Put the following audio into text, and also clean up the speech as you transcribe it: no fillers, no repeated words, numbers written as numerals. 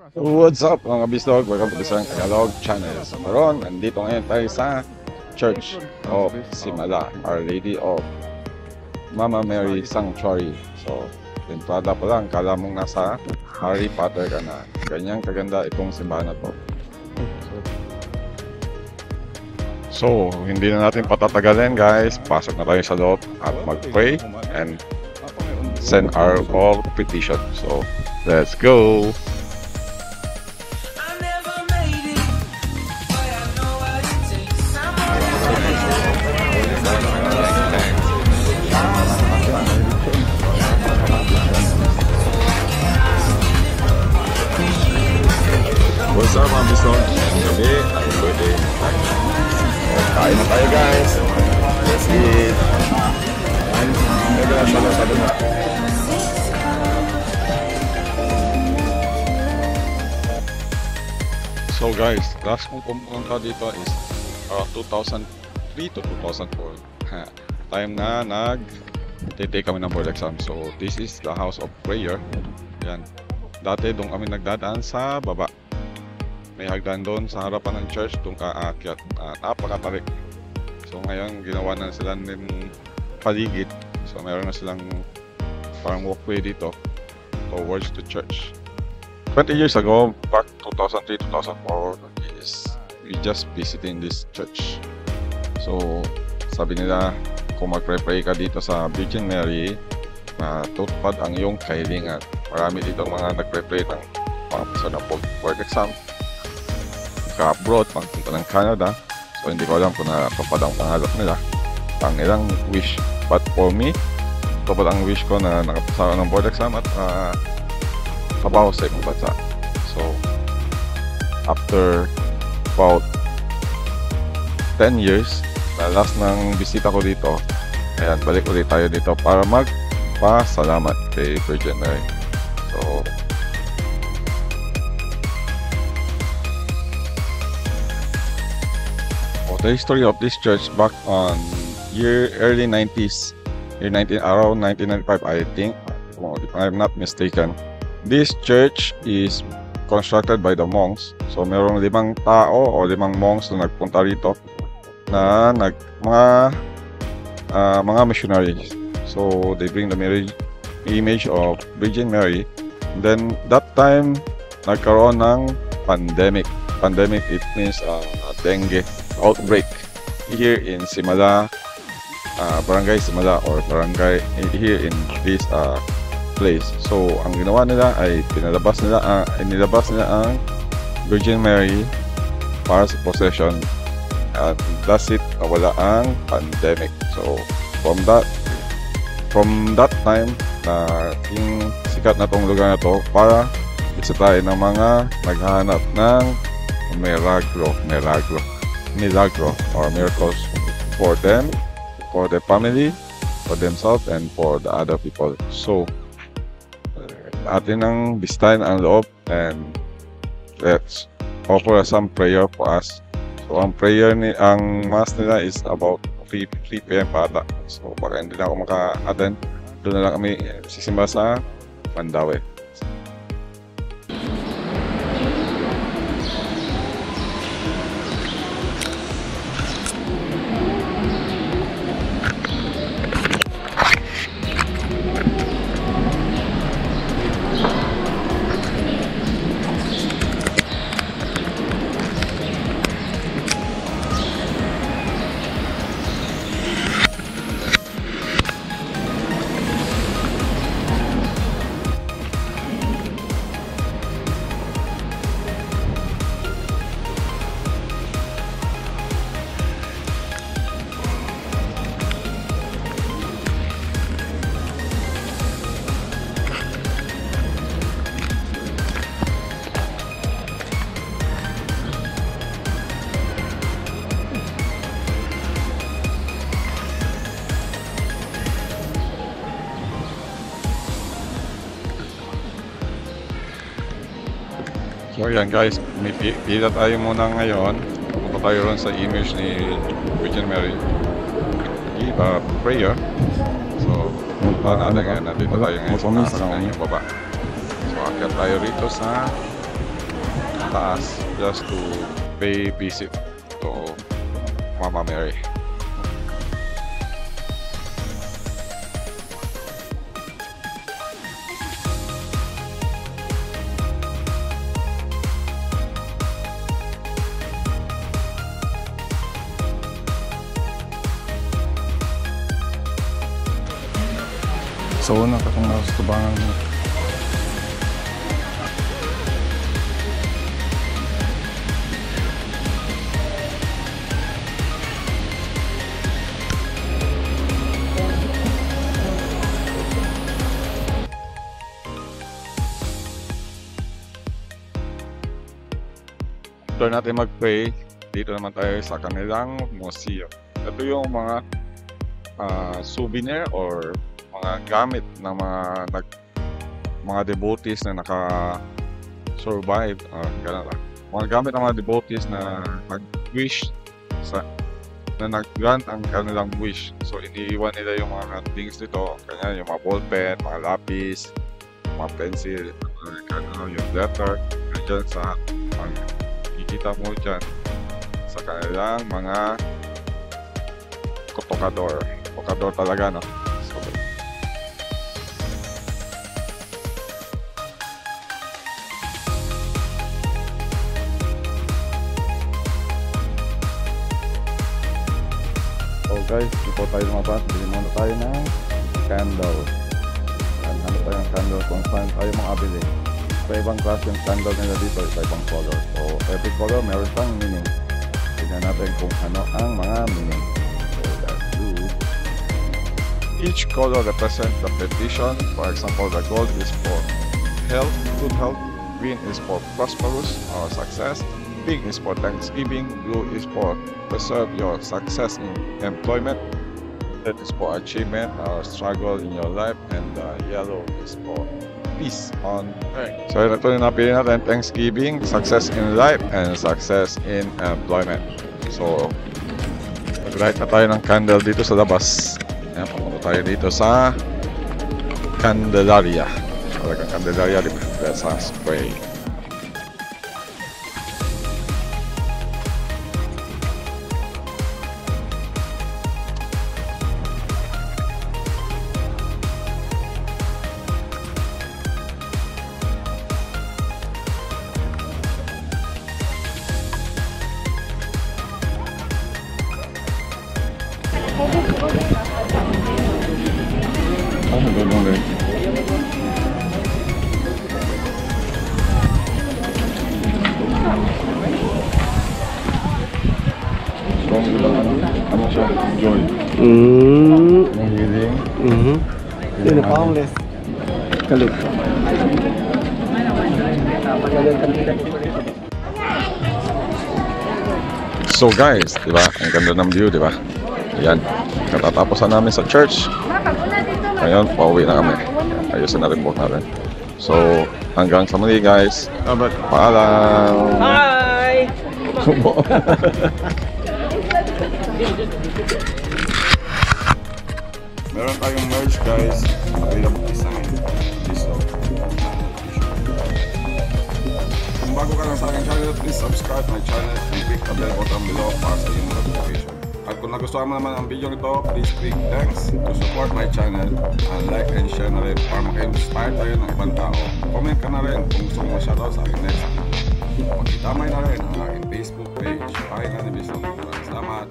What's up mga bislog? Welcome to isang Tagalog channel. So karon, nandito ngayon tayo sa Church of Simala, Our Lady of Mama Mary Sanctuary. So, entrada pa lang, kala mong nasa Harry Potter ka na. Ganyang kaganda itong simbahan na to. So, hindi na natin patatagalin guys. Pasok na tayo sa loob at mag-pray and send our all petition. So, let's go! What's up mga bislog? Ang gabi at birthday. Kain na tayo guys. Let's eat. So guys, last kong pumunta dito is 2003 to 2004. Time na nag-take kami ng board exam. So this is the house of prayer. Yan. Dati doon kami nagdadaan sa baba. May hagdan doon sa harapan ng church doon kaakyat. Napakatarik. So ngayon ginawa na sila ng paligid. So meron na silang parang walkway dito towards the church. 20 years ago, back 2003-2004, we just visiting this church. So sabi nila, kung mag-pray ka dito sa Virgin Mary, tutupad ang iyong kahilingan. Marami dito mga nag-pray ng mga person na board exam, ka-abroad, pagpunta ng Canada. So hindi ko alam kung napapad ang pangarap nila, ang ilang wish. But for me, tupad ang wish ko na nakapasa ng board exam at kabaho sa ibang bansa. So after about 10 years na last ng bisita ko dito, ayan, balik ulit tayo dito para magpasalamat kay Virgin Mary. So the history of this church back on early 90s, around 1995 I think, if I'm not mistaken. This church is constructed by the monks. So merong 5 tao o 5 monks na nagpunta rito na mga missionaries. So they bring the image of Virgin Mary. And then that time nagkaroon ng pandemic. Pandemic, it means dengue outbreak here in Simala, Barangay Simala, or barangay here in this place. So ang ginawa nila ay inilabas nila ang Virgin Mary para sa procession, and that's it, nawala ang pandemic. So from that time yung sikat na tong lugar na to para isa tayo ng mga naghahanap ng milagro or miracles for them, for their family, for themselves, and for the other people. So atin ang bisitahin ang loob and let's offer some prayer for us. So ang mass nila is about 3 p.m. pata. So baka hindi na ako maka-attend, doon na lang kami sisimba sa Mandaue. So yan guys, may pila tayo muna ngayon. Pupunta tayo ron sa image ni Virgin Mary. Give a prayer. So, punta natin ngayon. Nandito tayo ngayon sa taas ng baba. So, akyat tayo rito sa taas just to pay visit to Mama Mary. So una ka kung nakastubangan mo. After natin mag-pray, dito naman tayo sa kanilang museum. Ito yung mga souvenir or mga gamit ng mga devotees na naka-survive, mga gamit ng mga devotees na nag-wish na nag-grant ang kanilang wish. So iniiwan nila yung mga things dito, kanya yung mga ballpen, mga lapis, mga pencil, yung letter, dyan sa kikita mo dyan sa kanilang mga tokador talaga, no? So guys, before tayo lumabas, bili muna tayo ng candle. Ano tayo ng candle kung saan tayo makabili. Sa ibang klase yung candle nila dito, sa ibang color. So every color meron siyang meaning. Tignan natin kung ano ang mga meaning. So that's good. Each color represents the petition. For example, the gold is for health, good health. Green is for prosperous or success. Pink is for Thanksgiving. Blue is for preserve your success in employment. Red is for achievement or struggle in your life. And yellow is for peace on earth. So ito yung napili natin, Thanksgiving, success in life, and success in employment. So mag-light na tayo ng candle dito sa labas. Ayan, papunta tayo dito sa Candelaria. Talagang Candelaria, di ba? Sa spray. Oh, ganun rin. Strong lang ano siya? Joy. Ang healing. Yun, boundless. Kalit. So guys, di ba? Ang ganda ng view, di ba? Ayan, katatapusan namin sa church. Ngayon, pauwi na kami. Ayusin natin buhok natin. So, hanggang sa muli guys. Paalam! Hi! Meron tayong merch guys. Available design. Kung bago ka lang sa aking channel, please subscribe my channel and click the bell button below para sa iyong notification. At kung nagustuhan mo naman ang video nito, please click thanks to support my channel and like and share na rin para maka-inspire tayo ng ibang tao. Comment ka na rin kung gusto mo ma-shoutout sa aking next video. Magkitamay na rin ang aking Facebook page. Pakinggan ni Bisong. Salamat!